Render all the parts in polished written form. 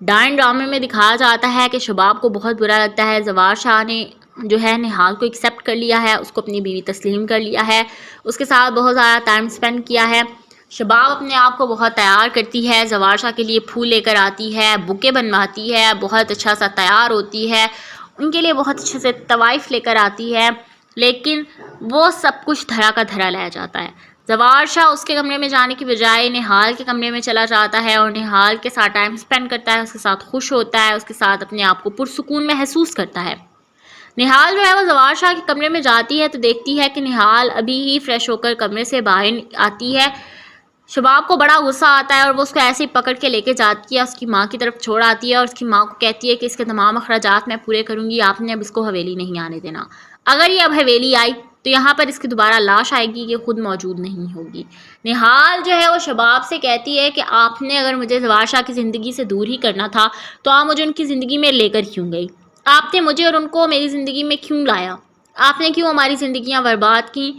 ڈائن ڈرامے میں دکھایا جاتا ہے کہ شباب کو بہت برا لگتا ہے. زوار شاہ نے جو ہے نہال کو ایکسیپٹ کر لیا ہے، اس کو اپنی بیوی تسلیم کر لیا ہے، اس کے ساتھ بہت زیادہ ٹائم سپینڈ کیا ہے. شباب اپنے آپ کو بہت تیار کرتی ہے، زوار شاہ کے لیے پھول لے کر آتی ہے، بکے بنواتی ہے، بہت اچھا سا تیار ہوتی ہے، ان کے لیے بہت اچھے سے طوائف لے کر آتی ہے، لیکن وہ سب کچھ دھرا کا دھرا رہ جاتا ہے. زوار شاہ اس کے کمرے میں جانے کی بجائے نہال کے کمرے میں چلا جاتا ہے اور نہال کے ساتھ ٹائم سپینڈ کرتا ہے، اس کے ساتھ خوش ہوتا ہے، اس کے ساتھ اپنے آپ کو پرسکون محسوس کرتا ہے. نہال جو ہے وہ زوار شاہ کے کمرے میں جاتی ہے تو دیکھتی ہے کہ نہال ابھی ہی فریش ہو کر کمرے سے باہر آتی ہے. شباب کو بڑا غصہ آتا ہے اور وہ اس کو ایسے ہی پکڑ کے لے کے جاتی ہے، اس کی ماں کی طرف چھوڑ آتی ہے اور اس کی ماں کو کہتی ہے کہ اس کے تمام اخراجات میں پورے کروں گی، آپ نے اب اس کو حویلی نہیں آنے دینا. اگر یہ اب حویلی آئی تو یہاں پر اس کی دوبارہ لاش آئے گی، یہ خود موجود نہیں ہوگی. نہال جو ہے وہ شباب سے کہتی ہے کہ آپ نے اگر مجھے زوار شاہ کی زندگی سے دور ہی کرنا تھا تو آپ مجھے ان کی زندگی میں لے کر کیوں گئی؟ آپ نے مجھے اور ان کو میری زندگی میں کیوں لایا؟ آپ نے کیوں ہماری زندگیاں برباد کی؟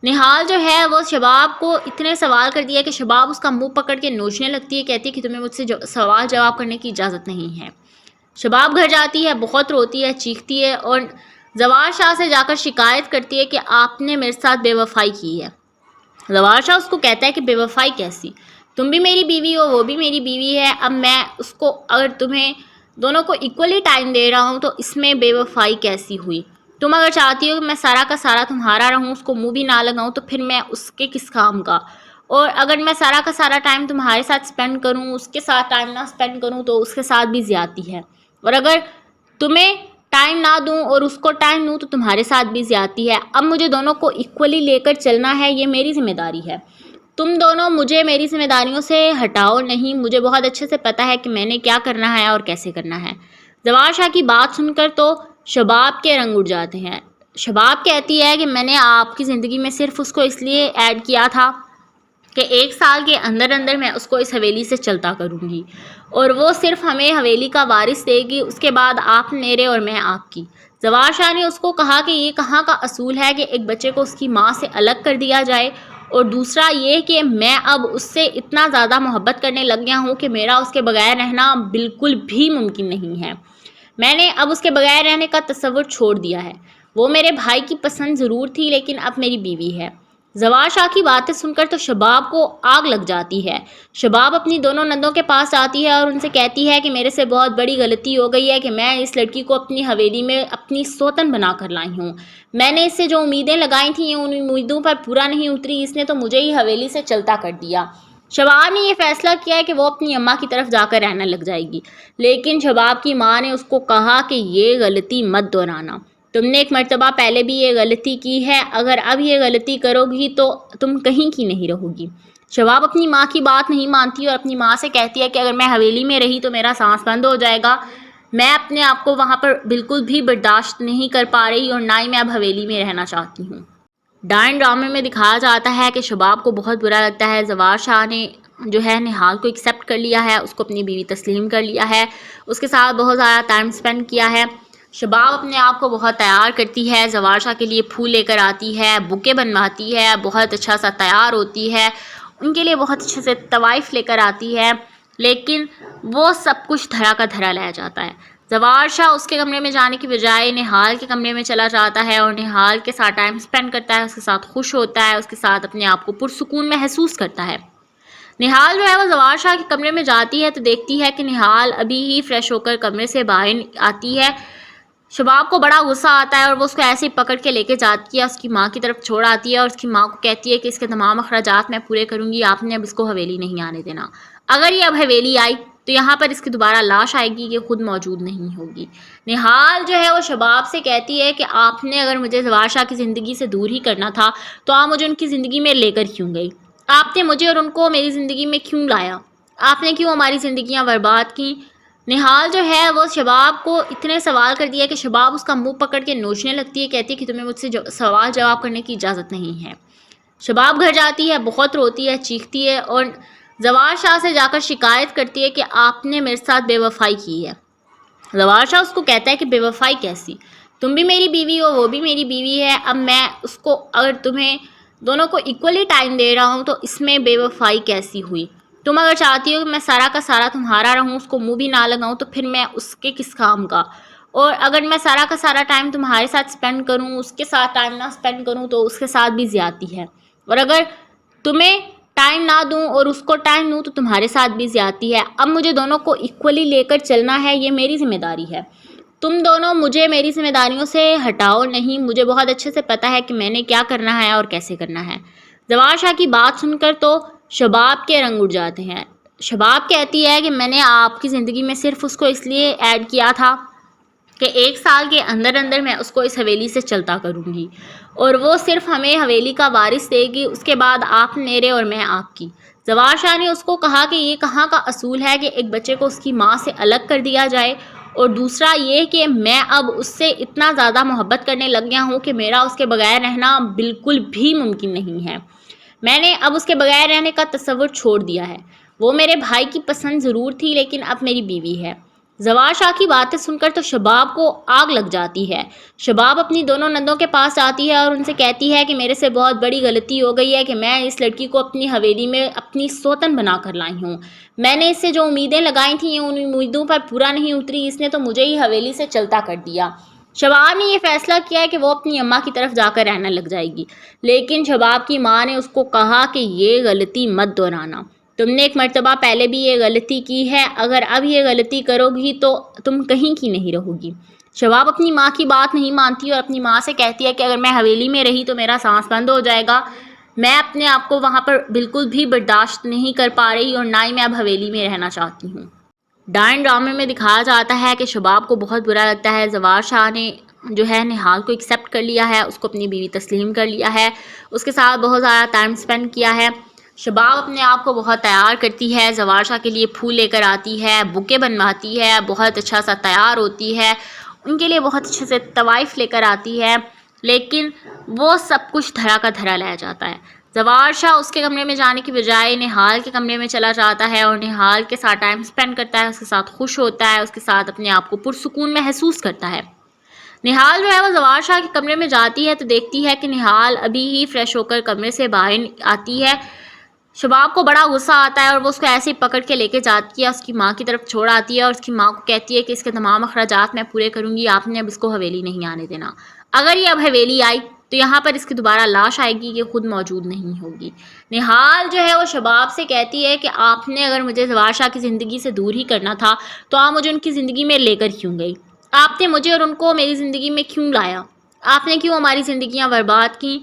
نہال جو ہے وہ شباب کو اتنے سوال کر دیا کہ شباب اس کا منہ پکڑ کے نوچنے لگتی ہے، کہتی ہے کہ تمہیں مجھ سے سوال جواب کرنے کی اجازت نہیں ہے. شباب گھر جاتی ہے، بہت روتی ہے، چیختی ہے اور زوار شاہ سے جا کر شکایت کرتی ہے کہ آپ نے میرے ساتھ بے وفائی کی ہے. زوار شاہ اس کو کہتا ہے کہ بے وفائی کیسی؟ تم بھی میری بیوی ہو، وہ بھی میری بیوی ہے، اب میں اس کو اگر تمہیں دونوں کو ایکولی ٹائم دے رہا ہوں تو اس میں بے وفائی کیسی ہوئی؟ تم اگر چاہتی ہو کہ میں سارا کا سارا تمہارا رہوں، اس کو منہ بھی نہ لگاؤں، تو پھر میں اس کے کس کام کا؟ اور اگر میں سارا کا سارا ٹائم تمہارے ساتھ سپینڈ کروں، اس کے ساتھ ٹائم نہ سپینڈ کروں تو اس کے ساتھ بھی زیادتی ہے. اور اگر تمہیں ٹائم نہ دوں اور اس کو ٹائم دوں تو تمہارے ساتھ بھی زیادتی ہے. اب مجھے دونوں کو ایکولی لے کر چلنا ہے، یہ میری ذمہ داری ہے. تم دونوں مجھے میری ذمہ داریوں سے ہٹاؤ نہیں، مجھے بہت اچھے سے پتہ ہے کہ میں نے کیا کرنا ہے اور کیسے کرنا ہے. زوار شاہ کی بات سن کر تو شباب کے رنگ اڑ جاتے ہیں. شباب کہتی ہے کہ میں نے آپ کی زندگی میں صرف اس کو اس لیے ایڈ کیا تھا کہ 1 سال کے اندر اندر میں اس کو اس حویلی سے چلتا کروں گی اور وہ صرف ہمیں حویلی کا وارث دے گی، اس کے بعد آپ میرے اور میں آپ کی. زوار شاہ نے اس کو کہا کہ یہ کہاں کا اصول ہے کہ ایک بچے کو اس کی ماں سے الگ کر دیا جائے، اور دوسرا یہ کہ میں اب اس سے اتنا زیادہ محبت کرنے لگ گیا ہوں کہ میرا اس کے بغیر رہنا بالکل بھی ممکن نہیں ہے. میں نے اب اس کے بغیر رہنے کا تصور چھوڑ دیا ہے. وہ میرے بھائی کی پسند ضرور تھی لیکن اب میری بیوی ہے. زوار شاہ کی باتیں سن کر تو شباب کو آگ لگ جاتی ہے. شباب اپنی دونوں نندوں کے پاس آتی ہے اور ان سے کہتی ہے کہ میرے سے بہت بڑی غلطی ہو گئی ہے کہ میں اس لڑکی کو اپنی حویلی میں اپنی سوتن بنا کر لائی ہوں. میں نے اس سے جو امیدیں لگائی تھیں ان امیدوں پر پورا نہیں اتری، اس نے تو مجھے ہی حویلی سے چلتا کر دیا. شباب نے یہ فیصلہ کیا ہے کہ وہ اپنی اماں کی طرف جا کر رہنے لگ جائے گی، لیکن شباب کی ماں نے اس کو کہا کہ یہ غلطی مت دہرانا. تم نے ایک مرتبہ پہلے بھی یہ غلطی کی ہے، اگر اب یہ غلطی کرو گی تو تم کہیں کی نہیں رہو گی. شباب اپنی ماں کی بات نہیں مانتی اور اپنی ماں سے کہتی ہے کہ اگر میں حویلی میں رہی تو میرا سانس بند ہو جائے گا. میں اپنے آپ کو وہاں پر بالکل بھی برداشت نہیں کر پا رہی اور نہ ہی میں اب حویلی میں رہنا چاہتی ہوں. ڈائن ڈرامے میں دکھایا جاتا ہے کہ شباب کو بہت برا لگتا ہے. زوار شاہ نے جو ہے نہال کو ایکسیپٹ کر لیا ہے، اس کو اپنی بیوی تسلیم کر لیا ہے، اس کے ساتھ بہت زیادہ ٹائم سپینڈ کیا ہے. شباب اپنے آپ کو بہت تیار کرتی ہے، زوار شاہ کے لیے پھول لے کر آتی ہے، بکے بنواتی ہے، بہت اچھا سا تیار ہوتی ہے، ان کے لیے بہت اچھے سے طوائف لے کر آتی ہے، لیکن وہ سب کچھ دھرا کا دھرا رہ جاتا ہے. زوار شاہ اس کے کمرے میں جانے کی بجائے نہال کے کمرے میں چلا جاتا ہے اور نہال کے ساتھ ٹائم سپینڈ کرتا ہے، اس کے ساتھ خوش ہوتا ہے، اس کے ساتھ اپنے آپ کو پرسکون محسوس کرتا ہے. نہال جو ہے وہ زوار شاہ کے کمرے میں جاتی ہے تو دیکھتی ہے کہ نہال ابھی ہی فریش ہو کر کمرے سے باہر آتی ہے. شباب کو بڑا غصہ آتا ہے اور وہ اس کو ایسے ہی پکڑ کے لے کے جاتی ہے، اس کی ماں کی طرف چھوڑ آتی ہے اور اس کی ماں کو کہتی ہے کہ اس کے تمام اخراجات میں پورے کروں گی، آپ نے اب اس کو حویلی نہیں آنے دینا. اگر یہ اب حویلی آئی تو یہاں پر اس کی دوبارہ لاش آئے گی، یہ خود موجود نہیں ہوگی. نہال جو ہے وہ شباب سے کہتی ہے کہ آپ نے اگر مجھے زوار شاہ کی زندگی سے دور ہی کرنا تھا تو آپ مجھے ان کی زندگی میں لے کر کیوں گئی؟ آپ نے مجھے اور ان کو میری زندگی میں کیوں لایا؟ آپ نے کیوں ہماری زندگیاں برباد کی؟ نہال جو ہے وہ شباب کو اتنے سوال کر دیا کہ شباب اس کا منہ پکڑ کے نوچنے لگتی ہے، کہتی ہے کہ تمہیں مجھ سے سوال جواب کرنے کی اجازت نہیں ہے. شباب گھر جاتی ہے، بہت روتی ہے، چیختی ہے اور زوار شاہ سے جا کر شکایت کرتی ہے کہ آپ نے میرے ساتھ بے وفائی کی ہے. زوار شاہ اس کو کہتا ہے کہ بے وفائی کیسی؟ تم بھی میری بیوی ہو، وہ بھی میری بیوی ہے، اب میں اس کو اگر تمہیں دونوں کو ایکولی ٹائم دے رہا ہوں تو اس میں بے وفائی کیسی ہوئی؟ تم اگر چاہتی ہو کہ میں سارا کا سارا تمہارا رہوں، اس کو منہ بھی نہ لگاؤں، تو پھر میں اس کے کس کام کا؟ اور اگر میں سارا کا سارا ٹائم تمہارے ساتھ اسپینڈ کروں، اس کے ساتھ ٹائم نہ اسپینڈ کروں، تو اس کے ساتھ بھی زیادتی ہے۔ اور اگر تمہیں ٹائم نہ دوں اور اس کو ٹائم دوں تو تمہارے ساتھ بھی زیادتی ہے۔ اب مجھے دونوں کو ایکولی لے کر چلنا ہے، یہ میری ذمہ داری ہے۔ تم دونوں مجھے میری ذمہ داریوں سے ہٹاؤ نہیں، مجھے بہت اچھے سے پتہ ہے کہ میں نے کیا کرنا ہے اور کیسے کرنا ہے۔ زوال شاہ کی بات سن کر تو شباب کے رنگ اڑ جاتے ہیں۔ شباب کہتی ہے کہ میں نے آپ کی زندگی میں صرف اس کو اس لیے ایڈ کیا تھا کہ 1 سال کے اندر اندر میں اس کو اس حویلی سے چلتا کروں گی، اور وہ صرف ہمیں حویلی کا وارث دے گی، اس کے بعد آپ میرے اور میں آپ کی۔ زوال شاہ نے اس کو کہا کہ یہ کہاں کا اصول ہے کہ ایک بچے کو اس کی ماں سے الگ کر دیا جائے، اور دوسرا یہ کہ میں اب اس سے اتنا زیادہ محبت کرنے لگ گیا ہوں کہ میرا اس کے بغیر رہنا بالکل بھی ممکن نہیں ہے۔ میں نے اب اس کے بغیر رہنے کا تصور چھوڑ دیا ہے۔ وہ میرے بھائی کی پسند ضرور تھی، لیکن اب میری بیوی ہے۔ زوال شاہ کی باتیں سن کر تو شباب کو آگ لگ جاتی ہے۔ شباب اپنی دونوں نندوں کے پاس آتی ہے اور ان سے کہتی ہے کہ میرے سے بہت بڑی غلطی ہو گئی ہے کہ میں اس لڑکی کو اپنی حویلی میں اپنی سوتن بنا کر لائی ہوں۔ میں نے اس سے جو امیدیں لگائی تھیں ان امیدوں پر پورا نہیں اتری، اس نے تو مجھے ہی حویلی سے چلتا کر دیا۔ شباب نے یہ فیصلہ کیا ہے کہ وہ اپنی اماں کی طرف جا کر رہنے لگ جائے گی، لیکن شباب کی ماں نے اس کو کہا کہ یہ غلطی مت دہرانا، تم نے ایک مرتبہ پہلے بھی یہ غلطی کی ہے، اگر اب یہ غلطی کرو گی تو تم کہیں کی نہیں رہو گی۔ شباب اپنی ماں کی بات نہیں مانتی اور اپنی ماں سے کہتی ہے کہ اگر میں حویلی میں رہی تو میرا سانس بند ہو جائے گا، میں اپنے آپ کو وہاں پر بالکل بھی برداشت نہیں کر پا رہی، اور نہ ہی میں اب حویلی میں رہنا چاہتی ہوں۔ ڈائن ڈرامے میں دکھایا جاتا ہے کہ شباب کو بہت برا لگتا ہے۔ زوال شاہ نے جو ہے نہال کو ایکسیپٹ کر لیا ہے، اس کو اپنی بیوی تسلیم کر لیا ہے، اس کے ساتھ بہت زیادہ ٹائم اسپینڈ کیا ہے۔ شباب اپنے آپ کو بہت تیار کرتی ہے، زوال شاہ کے لیے پھول لے کر آتی ہے، بکے بنواتی ہے، بہت اچھا سا تیار ہوتی ہے، ان کے لیے بہت اچھے سے طوائف لے کر آتی ہے، لیکن وہ سب کچھ دھرا کا دھرا رہ جاتا ہے۔ زوال شاہ اس کے کمرے میں جانے کی بجائے نہال کے کمرے میں چلا جاتا ہے اور نہال کے ساتھ ٹائم اسپینڈ کرتا ہے، اس کے ساتھ خوش ہوتا ہے، اس کے ساتھ اپنے آپ کو پرسکون محسوس کرتا ہے۔ نہال جو ہے وہ زوال شاہ کے کمرے میں جاتی ہے تو دیکھتی ہے کہ نہال ابھی ہی فریش ہو کر کمرے سے باہر آتی ہے۔ شباب کو بڑا غصہ آتا ہے اور وہ اس کو ایسے ہی پکڑ کے لے کے جاتی ہے، اس کی ماں کی طرف چھوڑ آتی ہے اور اس کی ماں کو کہتی ہے کہ اس کے تمام اخراجات میں پورے کروں گی، آپ نے اب اس کو حویلی نہیں آنے دینا۔ اگر یہ اب حویلی آئی تو یہاں پر اس کی دوبارہ لاش آئے گی، یہ خود موجود نہیں ہوگی۔ نہال جو ہے وہ شباب سے کہتی ہے کہ آپ نے اگر مجھے زوال شاہ کی زندگی سے دور ہی کرنا تھا تو آپ مجھے ان کی زندگی میں لے کر کیوں گئی؟ آپ نے مجھے اور ان کو میری زندگی میں کیوں لایا؟ آپ نے کیوں ہماری زندگیاں برباد کی؟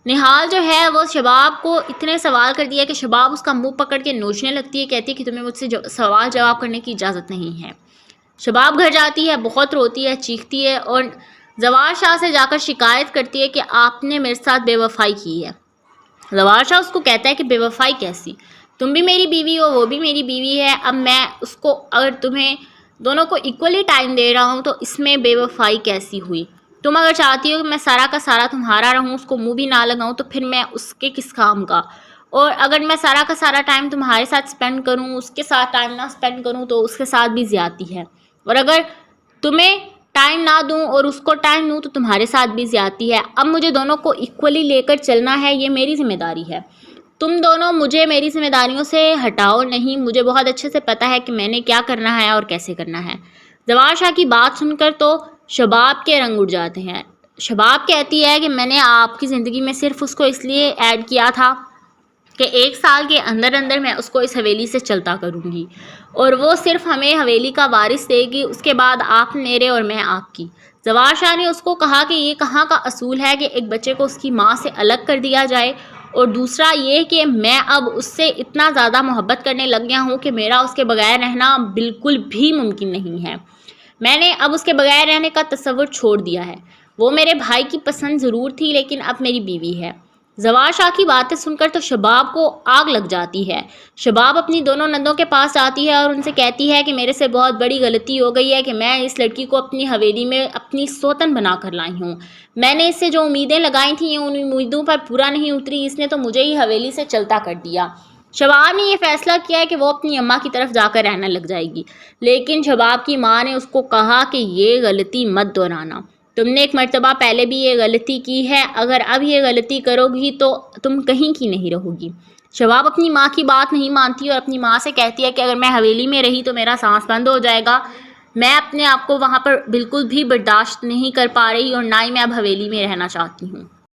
نہال جو ہے وہ شباب کو اتنے سوال کر دیا کہ شباب اس کا منہ پکڑ کے نوچنے لگتی ہے، کہتی ہے کہ تمہیں مجھ سے سوال جواب کرنے کی اجازت نہیں ہے۔ شباب گھر جاتی ہے، بہت روتی ہے، چیختی ہے اور زوال شاہ سے جا کر شکایت کرتی ہے کہ آپ نے میرے ساتھ بے وفائی کی ہے۔ زوال شاہ اس کو کہتا ہے کہ بے وفائی کیسی؟ تم بھی میری بیوی ہو، وہ بھی میری بیوی ہے، اب میں اس کو اگر تمہیں دونوں کو ایکولی ٹائم دے رہا ہوں تو اس میں بے وفائی کیسی ہوئی؟ تم اگر چاہتی ہو کہ میں سارا کا سارا تمہارا رہوں، اس کو منہ بھی نہ لگاؤں، تو پھر میں اس کے کس کام کا؟ اور اگر میں سارا کا سارا ٹائم تمہارے ساتھ اسپینڈ کروں، اس کے ساتھ ٹائم نہ اسپینڈ کروں، تو اس کے ساتھ بھی زیادتی ہے۔ اور اگر تمہیں ٹائم نہ دوں اور اس کو ٹائم دوں تو تمہارے ساتھ بھی زیادتی ہے۔ اب مجھے دونوں کو ایکولی لے کر چلنا ہے، یہ میری ذمہ داری ہے۔ تم دونوں مجھے میری ذمہ داریوں سے ہٹاؤ نہیں، مجھے بہت اچھے سے پتہ ہے کہ میں نے کیا کرنا ہے اور کیسے کرنا ہے۔ زوال شاہ کی بات سن کر تو شباب کے رنگ اڑ جاتے ہیں۔ شباب کہتی ہے کہ میں نے آپ کی زندگی میں صرف اس کو اس لیے ایڈ کیا تھا کہ 1 سال کے اندر اندر میں اس کو اس حویلی سے چلتا کروں گی، اور وہ صرف ہمیں حویلی کا وارث دے گی، اس کے بعد آپ میرے اور میں آپ کی۔ زوال شاہ نے اس کو کہا کہ یہ کہاں کا اصول ہے کہ ایک بچے کو اس کی ماں سے الگ کر دیا جائے، اور دوسرا یہ کہ میں اب اس سے اتنا زیادہ محبت کرنے لگ گیا ہوں کہ میرا اس کے بغیر رہنا بالکل بھی ممکن نہیں ہے۔ میں نے اب اس کے بغیر رہنے کا تصور چھوڑ دیا ہے۔ وہ میرے بھائی کی پسند ضرور تھی، لیکن اب میری بیوی ہے۔ زوال شاہ کی باتیں سن کر تو شباب کو آگ لگ جاتی ہے۔ شباب اپنی دونوں نندوں کے پاس آتی ہے اور ان سے کہتی ہے کہ میرے سے بہت بڑی غلطی ہو گئی ہے کہ میں اس لڑکی کو اپنی حویلی میں اپنی سوتن بنا کر لائی ہوں۔ میں نے اس سے جو امیدیں لگائی تھیں ان امیدوں پر پورا نہیں اتری، اس نے تو مجھے ہی حویلی سے چلتا کر دیا۔ شباب نے یہ فیصلہ کیا ہے کہ وہ اپنی اماں کی طرف جا کر رہنے لگ جائے گی، لیکن شباب کی ماں نے اس کو کہا کہ یہ غلطی مت دہرانا، تم نے ایک مرتبہ پہلے بھی یہ غلطی کی ہے، اگر اب یہ غلطی کرو گی تو تم کہیں کی نہیں رہو گی۔ شباب اپنی ماں کی بات نہیں مانتی اور اپنی ماں سے کہتی ہے کہ اگر میں حویلی میں رہی تو میرا سانس بند ہو جائے گا، میں اپنے آپ کو وہاں پر بالکل بھی برداشت نہیں کر پا رہی اور نہ ہی میں اب حویلی میں رہنا چاہتی ہوں۔